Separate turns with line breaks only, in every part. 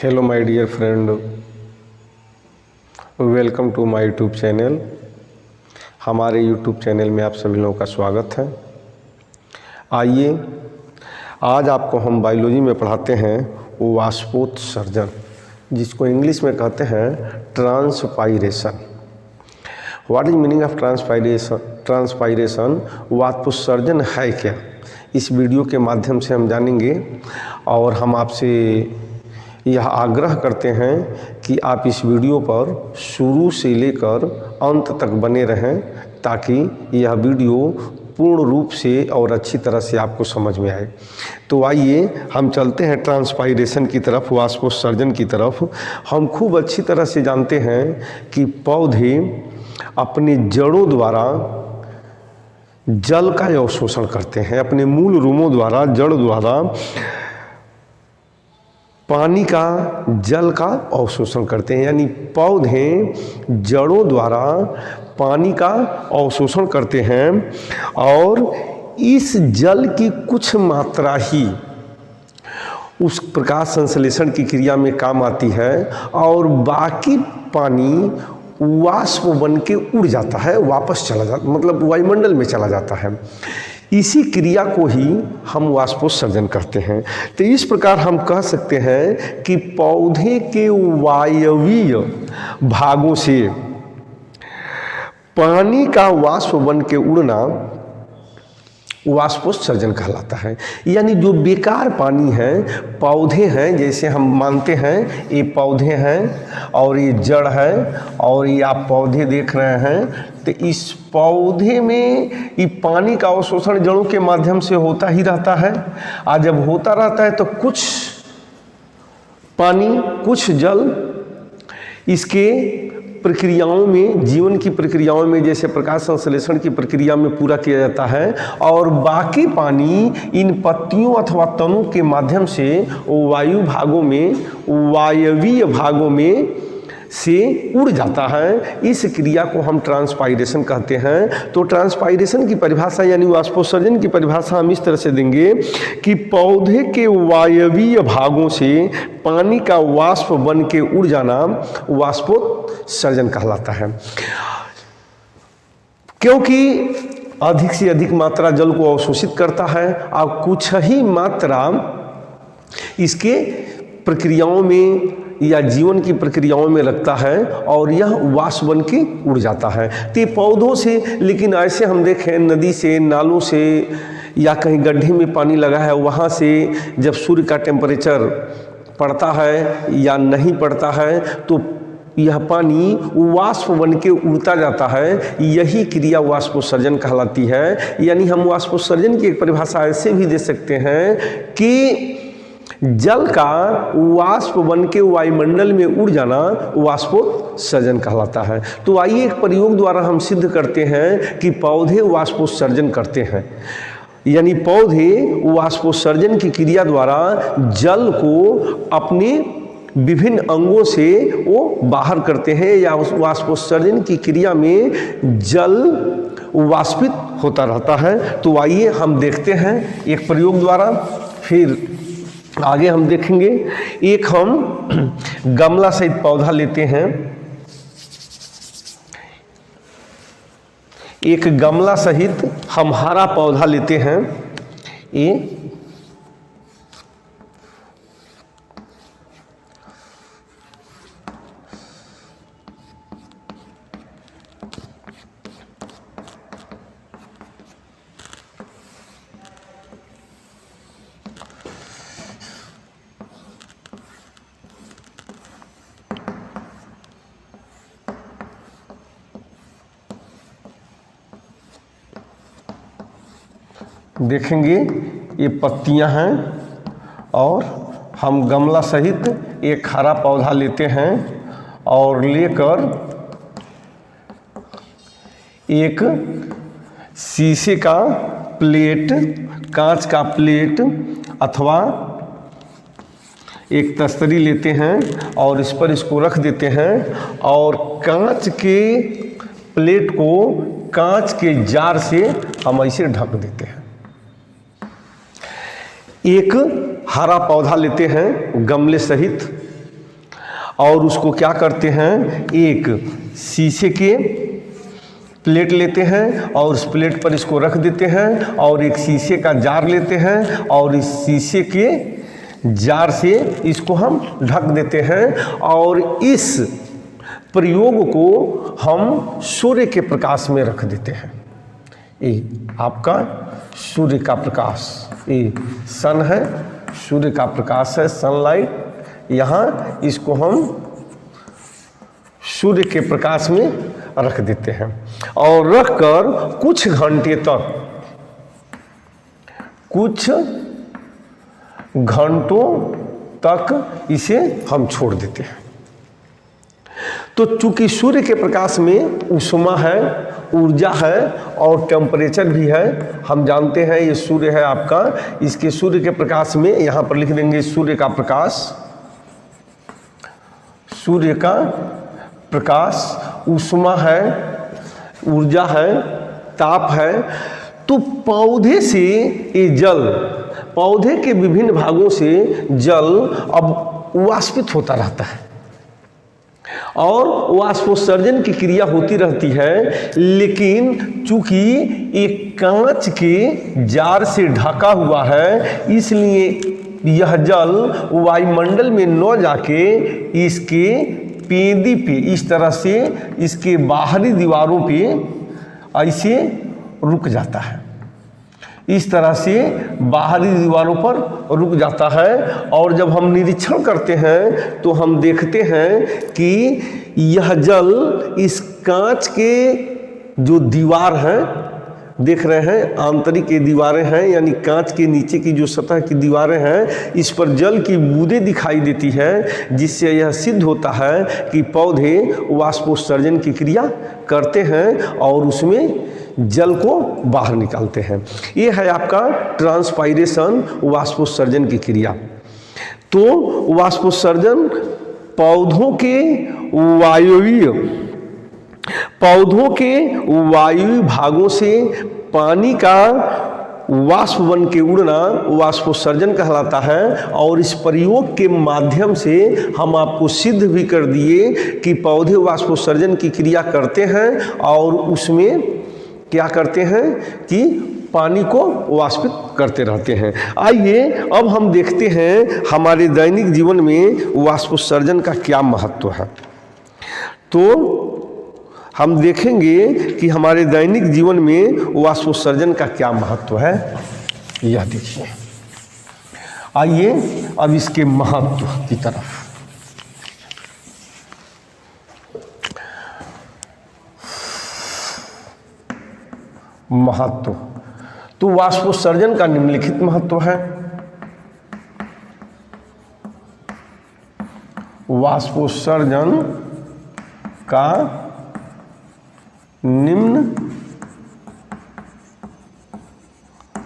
Hello my dear friend, welcome to my YouTube channel. हमारे YouTube channel में आप सभी लोगों का स्वागत है। आइए आज आपको हम बायोलॉजी में पढ़ाते हैं वाष्पोत्सर्जन, जिसको इंग्लिश में कहते हैं transpiration. What is meaning of transpiration? वाष्पोत्सर्जन है क्या, इस वीडियो के माध्यम से हम जानेंगे। और हम आपसे यह आग्रह करते हैं कि आप इस वीडियो पर शुरू से लेकर अंत तक बने रहें, ताकि यह वीडियो पूर्ण रूप से और अच्छी तरह से आपको समझ में आए। तो आइए हम चलते हैं ट्रांसपायरेशन की तरफ, वाष्पोत्सर्जन की तरफ। हम खूब अच्छी तरह से जानते हैं कि पौधे अपने जड़ों द्वारा जल का अवशोषण करते हैं, अपने मूल रूपों द्वारा, जड़ द्वारा पानी का, जल का अवशोषण करते हैं। यानी पौधे जड़ों द्वारा पानी का अवशोषण करते हैं और इस जल की कुछ मात्रा ही उस प्रकाश संश्लेषण की क्रिया में काम आती है और बाकी पानी वाष्प बन के उड़ जाता है, वापस चला जाता, मतलब वायुमंडल में चला जाता है। इसी क्रिया को ही हम वाष्पोत्सर्जन करते हैं। तो इस प्रकार हम कह सकते हैं कि पौधे के वायवीय भागों से पानी का वाष्प बन के उड़ना वाष्पोत्सर्जन कहलाता है। यानी जो बेकार पानी है, पौधे हैं, जैसे हम मानते हैं ये पौधे हैं और ये जड़ है और ये आप पौधे देख रहे हैं, तो इस पौधे में ये पानी का अवशोषण जड़ों के माध्यम से होता ही रहता है। और जब होता रहता है तो कुछ पानी, कुछ जल इसके प्रक्रियाओं में, जीवन की प्रक्रियाओं में, जैसे प्रकाश संश्लेषण की प्रक्रिया में पूरा किया जाता है, और बाकी पानी इन पत्तियों अथवा तनों के माध्यम से वायु भागों में, वायवीय भागों में से उड़ जाता है। इस क्रिया को हम ट्रांसपायरेशन कहते हैं। तो ट्रांसपायरेशन की परिभाषा यानी वाष्पोत्सर्जन की परिभाषा हम इस तरह से देंगे कि पौधे के वायवीय भागों से पानी का वाष्प बन के उड़ जाना वाष्पोत्सर्जन कहलाता है। क्योंकि अधिक से अधिक मात्रा जल को अवशोषित करता है और कुछ ही मात्रा इसके प्रक्रियाओं में या जीवन की प्रक्रियाओं में लगता है और यह वाष्प बन के उड़ जाता है। तो पौधों से, लेकिन ऐसे हम देखें नदी से, नालों से या कहीं गड्ढे में पानी लगा है, वहाँ से जब सूर्य का टेम्परेचर पड़ता है या नहीं पड़ता है तो यह पानी वाष्प बन के उड़ता जाता है। यही क्रिया वाष्पोत्सर्जन कहलाती है। यानी हम वाष्पोत्सर्जन की एक परिभाषा ऐसे भी दे सकते हैं कि जल का वाष्प बन के वायुमंडल में उड़ जाना वाष्पोत्सर्जन कहलाता है। तो आइए एक प्रयोग द्वारा हम सिद्ध करते हैं कि पौधे वाष्पोत्सर्जन करते हैं। यानी पौधे वाष्पोत्सर्जन की क्रिया द्वारा जल को अपने विभिन्न अंगों से वो बाहर करते हैं, या उस वाष्पोत्सर्जन की क्रिया में जल वाष्पित होता रहता है। तो आइए हम देखते हैं एक प्रयोग द्वारा, फिर आगे हम देखेंगे। एक हम गमला सहित पौधा लेते हैं, एक गमला सहित हम हरा पौधा लेते हैं। ये देखेंगे ये पत्तियां हैं और हम गमला सहित एक हरा पौधा लेते हैं और लेकर एक शीशे का प्लेट, कांच का प्लेट अथवा एक तस्तरी लेते हैं और इस पर इसको रख देते हैं और कांच के प्लेट को कांच के जार से हम ऐसे ढक देते हैं। एक हरा पौधा लेते हैं गमले सहित, और उसको क्या करते हैं, एक शीशे के प्लेट लेते हैं और उस प्लेट पर इसको रख देते हैं और एक शीशे का जार लेते हैं और इस शीशे के जार से इसको हम ढक देते हैं और इस प्रयोग को हम सूर्य के प्रकाश में रख देते हैं। ये आपका सूर्य का प्रकाश, ये सन है, सूर्य का प्रकाश है, सनलाइट। यहाँ इसको हम सूर्य के प्रकाश में रख देते हैं और रखकर कुछ घंटे तक, कुछ घंटों तक इसे हम छोड़ देते हैं। तो चूंकि सूर्य के प्रकाश में ऊष्मा है, ऊर्जा है और टेम्परेचर भी है, हम जानते हैं ये सूर्य है आपका, इसके सूर्य के प्रकाश में यहाँ पर लिख देंगे सूर्य का प्रकाश, सूर्य का प्रकाश, ऊष्मा है, ऊर्जा है, ताप है। तो पौधे से ये जल, पौधे के विभिन्न भागों से जल अब वाष्पित होता रहता है और वाष्पोत्सर्जन की क्रिया होती रहती है। लेकिन चूंकि एक कांच के जार से ढका हुआ है, इसलिए यह जल वायुमंडल में न जाके इसके पेंदी पे, इस तरह से इसके बाहरी दीवारों पे ऐसे रुक जाता है, इस तरह से बाहरी दीवारों पर रुक जाता है। और जब हम निरीक्षण करते हैं तो हम देखते हैं कि यह जल इस कांच के जो दीवार है, देख रहे हैं आंतरिक की दीवारें हैं, यानी कांच के नीचे की जो सतह की दीवारें हैं, इस पर जल की बूंदें दिखाई देती है, जिससे यह सिद्ध होता है कि पौधे वाष्पोत्सर्जन की क्रिया करते हैं और उसमें जल को बाहर निकालते हैं। ये है आपका ट्रांसपायरेशन, वाष्पोत्सर्जन की क्रिया। तो वाष्पोत्सर्जन पौधों के वायुवीय भागों से पानी का वाष्प बन के उड़ना वाष्पोत्सर्जन कहलाता है। और इस प्रयोग के माध्यम से हम आपको सिद्ध भी कर दिए कि पौधे वाष्पोत्सर्जन की क्रिया करते हैं और उसमें क्या करते हैं कि पानी को वाष्पित करते रहते हैं। आइए अब हम देखते हैं हमारे दैनिक जीवन में वाष्पोत्सर्जन का क्या महत्व है। तो हम देखेंगे कि हमारे दैनिक जीवन में वाष्पोत्सर्जन का क्या महत्व है। यह देखिए, आइए अब इसके महत्व की तरफ। महत्व तो वाष्पोत्सर्जन का निम्नलिखित महत्व है। वाष्पोत्सर्जन का निम्न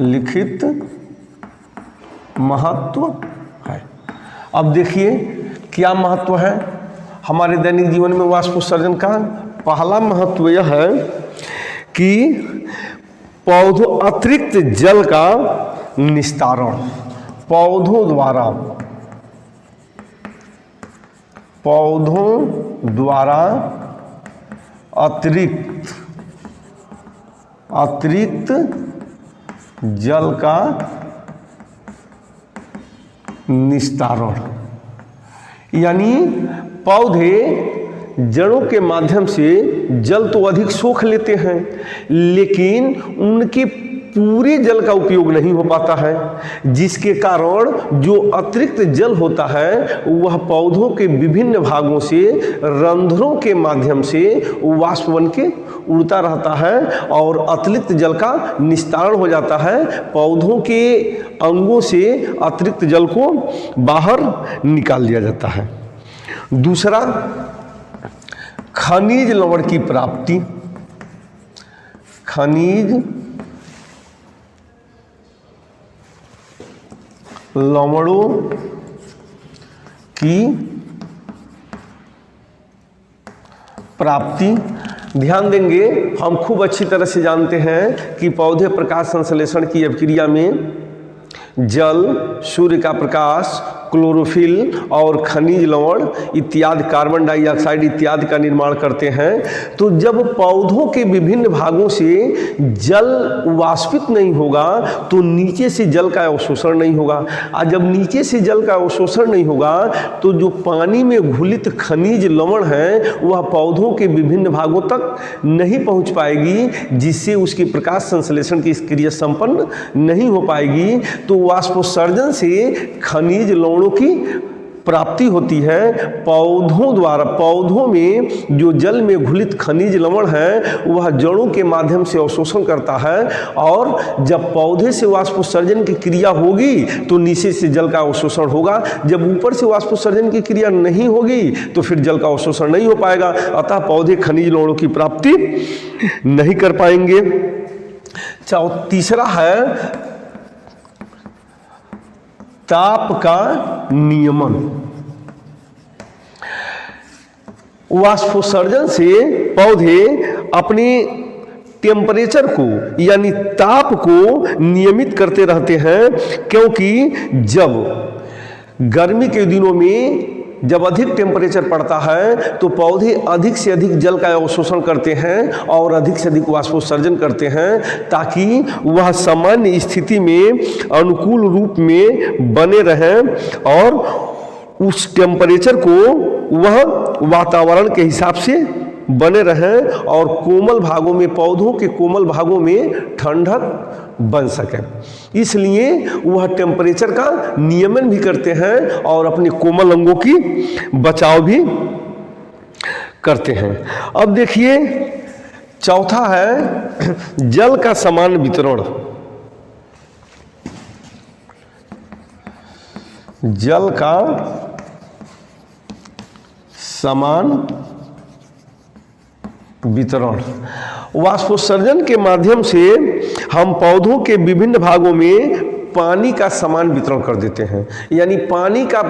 लिखित महत्व है। अब देखिए क्या महत्व है हमारे दैनिक जीवन में वाष्पोत्सर्जन का। पहला महत्व यह है कि पौधों अतिरिक्त जल का निस्तारण, पौधों द्वारा अतिरिक्त जल का निस्तारण, यानी पौधे जड़ों के माध्यम से जल तो अधिक सोख लेते हैं, लेकिन उनके पूरे जल का उपयोग नहीं हो पाता है, जिसके कारण जो अतिरिक्त जल होता है वह पौधों के विभिन्न भागों से रंध्रों के माध्यम से वाष्प बन के उड़ता रहता है और अतिरिक्त जल का निस्तारण हो जाता है। पौधों के अंगों से अतिरिक्त जल को बाहर निकाल दिया जाता है। दूसरा, खनिज लवण की प्राप्ति। खनिज लवणों की प्राप्ति, ध्यान देंगे हम खूब अच्छी तरह से जानते हैं कि पौधे प्रकाश संश्लेषण की अभिक्रिया में जल, सूर्य का प्रकाश, क्लोरोफिल और खनिज लवण इत्यादि, कार्बन डाइऑक्साइड इत्यादि का निर्माण करते हैं। तो जब पौधों के विभिन्न भागों से जल वाष्पित नहीं होगा तो नीचे से जल का अवशोषण नहीं होगा, और जब नीचे से जल का अवशोषण नहीं होगा तो जो पानी में घुलित खनिज लवण है वह पौधों के विभिन्न भागों तक नहीं पहुंच पाएगी, जिससे उसकी प्रकाश संश्लेषण की क्रिया संपन्न नहीं हो पाएगी। तो वाष्पोत्सर्जन से खनिज लवणों की प्राप्ति होती है पौधों द्वारा। पौधों में जो जल में घुलित खनिज लवण है वह जड़ों के माध्यम से अवशोषण करता है, और जब पौधे से वाष्पोत्सर्जन की क्रिया होगी तो नीचे से जल का अवशोषण होगा। जब ऊपर से वाष्पोत्सर्जन की क्रिया नहीं होगी तो फिर जल का अवशोषण नहीं हो पाएगा, अतः पौधे खनिज लवणों की प्राप्ति नहीं कर पाएंगे। तीसरा है ताप का नियमन। वाष्पोत्सर्जन से पौधे अपने टेम्परेचर को यानी ताप को नियमित करते रहते हैं, क्योंकि जब गर्मी के दिनों में जब अधिक टेम्परेचर पड़ता है तो पौधे अधिक से अधिक जल का अवशोषण करते हैं और अधिक से अधिक वाष्पोत्सर्जन करते हैं, ताकि वह सामान्य स्थिति में अनुकूल रूप में बने रहें और उस टेम्परेचर को वह वातावरण के हिसाब से बने रहें और कोमल भागों में, पौधों के कोमल भागों में ठंडक बन सके। इसलिए वह टेम्परेचर का नियमन भी करते हैं और अपने कोमल अंगों की बचाव भी करते हैं। अब देखिए चौथा है जल का समान वितरण। जल का समान वितरण। वाष्पोत्सर्जन के माध्यम से हम पौधों के विभिन्न भागों में पानी का समान वितरण कर देते हैं, यानी पानी का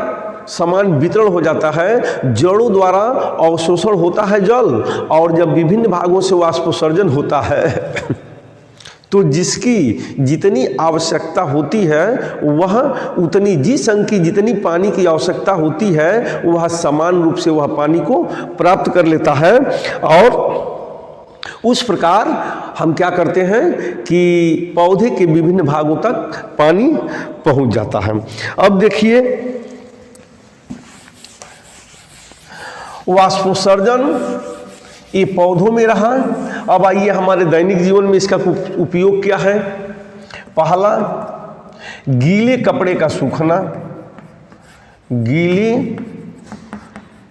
समान वितरण हो जाता है। जड़ों द्वारा अवशोषण होता है जल, और जब विभिन्न भागों से वाष्पोत्सर्जन होता है तो जिसकी जितनी आवश्यकता होती है वह उतनी, जिस अंग की जितनी पानी की आवश्यकता होती है वह समान रूप से वह पानी को प्राप्त कर लेता है। और उस प्रकार हम क्या करते हैं कि पौधे के विभिन्न भागों तक पानी पहुंच जाता है। अब देखिए वाष्पोत्सर्जन ये पौधों में रहा। अब आइए हमारे दैनिक जीवन में इसका उपयोग क्या है। पहला, गीले कपड़े का सूखना। गीले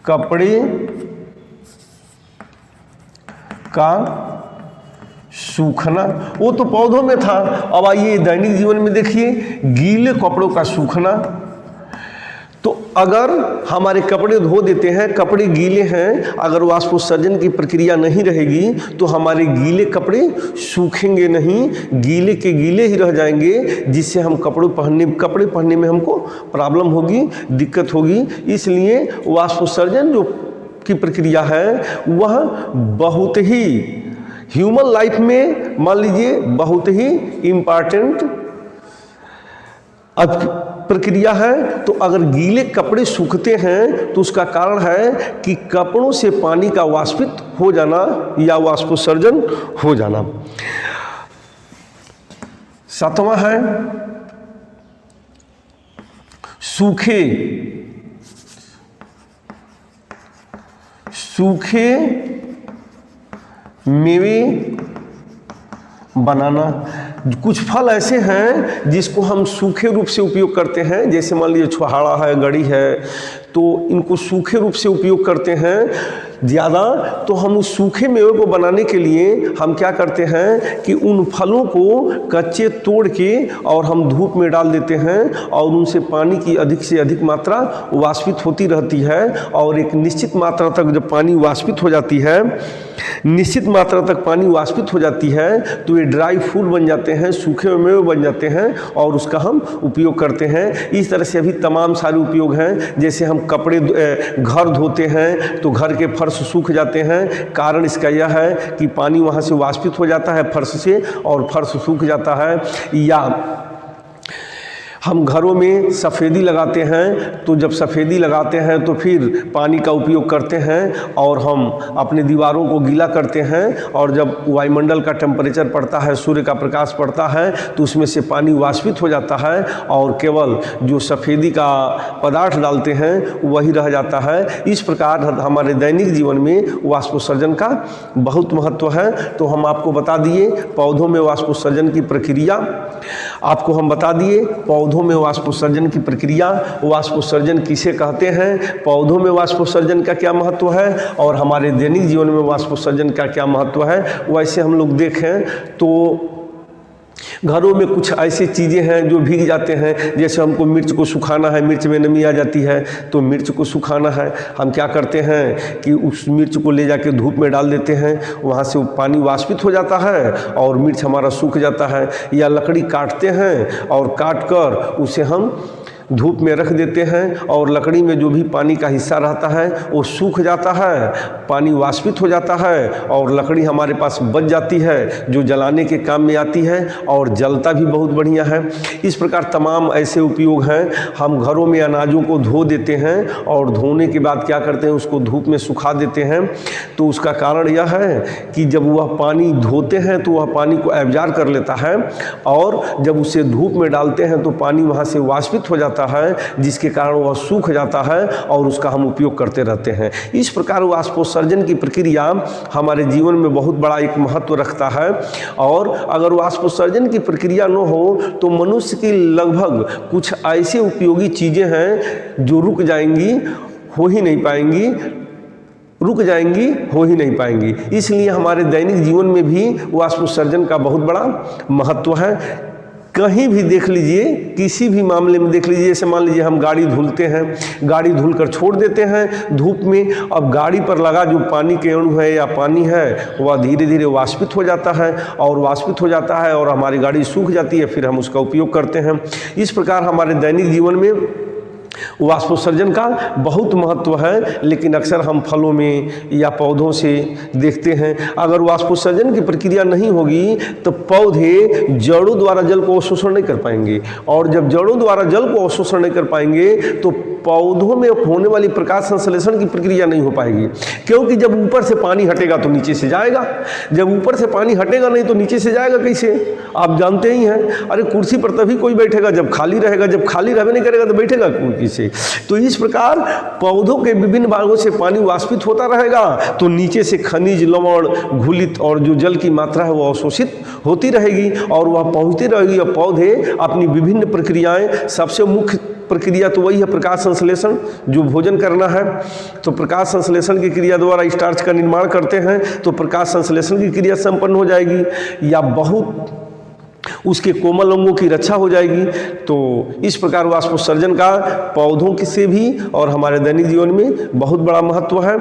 कपड़े का सूखना, वो तो पौधों में था। अब आइए दैनिक जीवन में देखिए गीले कपड़ों का सूखना। तो अगर हमारे कपड़े धो देते हैं, कपड़े गीले हैं, अगर वाष्पोत्सर्जन की प्रक्रिया नहीं रहेगी तो हमारे गीले कपड़े सूखेंगे नहीं, गीले के गीले ही रह जाएंगे, जिससे हम कपड़े पहनने में हमको प्रॉब्लम होगी, दिक्कत होगी। इसलिए वाष्पोत्सर्जन जो की प्रक्रिया है वह बहुत ही ह्यूमन लाइफ में मान लीजिए बहुत ही इम्पॉर्टेंट प्रक्रिया है। तो अगर गीले कपड़े सूखते हैं तो उसका कारण है कि कपड़ों से पानी का वाष्पित हो जाना या वाष्पोत्सर्जन हो जाना। सातवां है सूखे मेवे बनाना। कुछ फल ऐसे हैं जिसको हम सूखे रूप से उपयोग करते हैं, जैसे मान लीजिए छुहाड़ा है, गड़ी है, तो इनको सूखे रूप से उपयोग करते हैं ज़्यादा। तो हम उस सूखे मेवे को बनाने के लिए हम क्या करते हैं कि उन फलों को कच्चे तोड़ के और हम धूप में डाल देते हैं और उनसे पानी की अधिक से अधिक मात्रा वाष्पित होती रहती है। और एक निश्चित मात्रा तक जब पानी वाष्पित हो जाती है, निश्चित मात्रा तक पानी वाष्पित हो जाती है तो ये ड्राई फ्रूट बन जाते हैं, सूखे मेवे बन जाते हैं और उसका हम उपयोग करते हैं। इस तरह से अभी तमाम सारे उपयोग हैं। जैसे हम कपड़े घर धोते हैं तो घर के फर्श सूख जाते हैं, कारण इसका यह है कि पानी वहाँ से वाष्पित हो जाता है फर्श से और फर्श सूख जाता है। या हम घरों में सफ़ेदी लगाते हैं, तो जब सफ़ेदी लगाते हैं तो फिर पानी का उपयोग करते हैं और हम अपने दीवारों को गीला करते हैं, और जब वायुमंडल का टेम्परेचर पड़ता है, सूर्य का प्रकाश पड़ता है, तो उसमें से पानी वाष्पित हो जाता है और केवल जो सफ़ेदी का पदार्थ डालते हैं वही रह जाता है। इस प्रकार हमारे दैनिक जीवन में वाष्पोत्सर्जन का बहुत महत्व है। तो हम आपको बता दिए पौधों में वाष्पोत्सर्जन की प्रक्रिया, आपको हम बता दिए पौधों में वाष्पोत्सर्जन की प्रक्रिया, वाष्पोत्सर्जन किसे कहते हैं, पौधों में वाष्पोत्सर्जन का क्या महत्व है और हमारे दैनिक जीवन में वाष्पोत्सर्जन का क्या महत्व है। वैसे हम लोग देखें तो घरों में कुछ ऐसी चीज़ें हैं जो भीग जाते हैं, जैसे हमको मिर्च को सुखाना है, मिर्च में नमी आ जाती है, तो मिर्च को सुखाना है, हम क्या करते हैं कि उस मिर्च को ले जाके धूप में डाल देते हैं, वहाँ से पानी वाष्पित हो जाता है और मिर्च हमारा सूख जाता है। या लकड़ी काटते हैं और काट कर उसे हम धूप में रख देते हैं और लकड़ी में जो भी पानी का हिस्सा रहता है वो सूख जाता है, पानी वाष्पित हो जाता है और लकड़ी हमारे पास बच जाती है जो जलाने के काम में आती है और जलता भी बहुत बढ़िया है। इस प्रकार तमाम ऐसे उपयोग हैं। हम घरों में अनाजों को धो देते हैं और धोने के बाद क्या करते हैं, उसको धूप में सुखा देते हैं। तो उसका कारण यह है कि जब वह पानी धोते हैं तो वह पानी को एब्जॉर्ब कर लेता है और जब उसे धूप में डालते हैं तो पानी वहाँ से वाष्पित हो जाता है, जिसके कारण वह सूख जाता है और उसका हम उपयोग करते रहते हैं। इस प्रकार वाष्पोत्सर्जन की प्रक्रिया हमारे जीवन में बहुत बड़ा एक महत्व रखता है। और अगर वाष्पोत्सर्जन की प्रक्रिया न हो तो मनुष्य की लगभग कुछ ऐसे उपयोगी चीज़ें हैं जो रुक जाएंगी, हो ही नहीं पाएंगी। इसलिए हमारे दैनिक जीवन में भी वाष्पोत्सर्जन का बहुत बड़ा महत्व है। कहीं भी देख लीजिए, किसी भी मामले में देख लीजिए, जैसे मान लीजिए हम गाड़ी धुलते हैं, गाड़ी धुल कर छोड़ देते हैं धूप में, अब गाड़ी पर लगा जो पानी के अणु है या पानी है वह धीरे धीरे वाष्पित हो जाता है और हमारी गाड़ी सूख जाती है, फिर हम उसका उपयोग करते हैं। इस प्रकार हमारे दैनिक जीवन में वाष्पोत्सर्जन का बहुत महत्व है। लेकिन अक्सर हम फलों में या पौधों से देखते हैं, अगर वाष्पोत्सर्जन की प्रक्रिया नहीं होगी तो पौधे जड़ों द्वारा जल को अवशोषण नहीं कर पाएंगे, और जब जड़ों द्वारा जल को अवशोषण नहीं कर पाएंगे तो पौधों में होने वाली प्रकाश संश्लेषण की प्रक्रिया नहीं हो पाएगी। क्योंकि जब ऊपर से पानी हटेगा तो नीचे से जाएगा, जब ऊपर से पानी हटेगा नहीं तो नीचे से जाएगा कैसे, आप जानते ही हैं। अरे कुर्सी पर तभी कोई बैठेगा जब खाली रहेगा, जब खाली रहने नहीं करेगा तो बैठेगा किसे। तो इस प्रकार पौधों के विभिन्न भागों से पानी वाष्पित होता रहेगा तो नीचे से खनिज, लवण, घुलित और जो जल की मात्रा है वो अवशोषित होती रहेगी और वह पहुँचती रहेगी। और पौधे अपनी विभिन्न प्रक्रियाएं, सबसे मुख्य प्रक्रिया तो वही है प्रकाश संश्लेषण, जो भोजन करना है तो प्रकाश संश्लेषण की क्रिया द्वारा स्टार्च का निर्माण करते हैं, तो प्रकाश संश्लेषण की क्रिया संपन्न हो जाएगी या बहुत उसके कोमल अंगों की रक्षा हो जाएगी। तो इस प्रकार वाष्पोत्सर्जन का पौधों से भी और हमारे दैनिक जीवन में बहुत बड़ा महत्व है।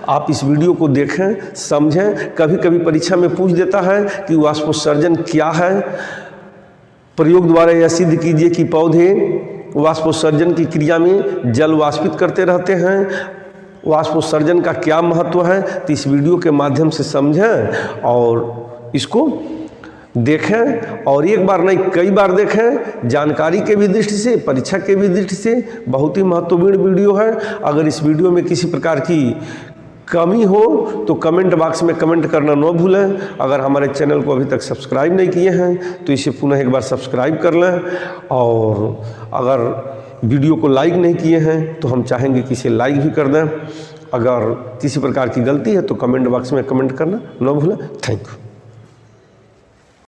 आप इस वीडियो को देखें, समझें। कभी कभी परीक्षा में पूछ देता है कि वाष्पोत्सर्जन क्या है। प्रयोग द्वारा यह सिद्ध कीजिए कि पौधे वाष्पोत्सर्जन की क्रिया में जल वाष्पित करते रहते हैं। वाष्पोत्सर्जन का क्या महत्व है, तो इस वीडियो के माध्यम से समझें और इसको देखें, और एक बार नहीं कई बार देखें। जानकारी के भी दृष्टि से, परीक्षा के भी दृष्टि से बहुत ही महत्वपूर्ण वीडियो है। अगर इस वीडियो में किसी प्रकार की कमी हो तो कमेंट बॉक्स में कमेंट करना न भूलें। अगर हमारे चैनल को अभी तक सब्सक्राइब नहीं किए हैं तो इसे पुनः एक बार सब्सक्राइब कर लें, और अगर वीडियो को लाइक नहीं किए हैं तो हम चाहेंगे कि इसे लाइक भी कर दें। अगर किसी प्रकार की गलती है तो कमेंट बॉक्स में कमेंट करना न भूलें। Thank you.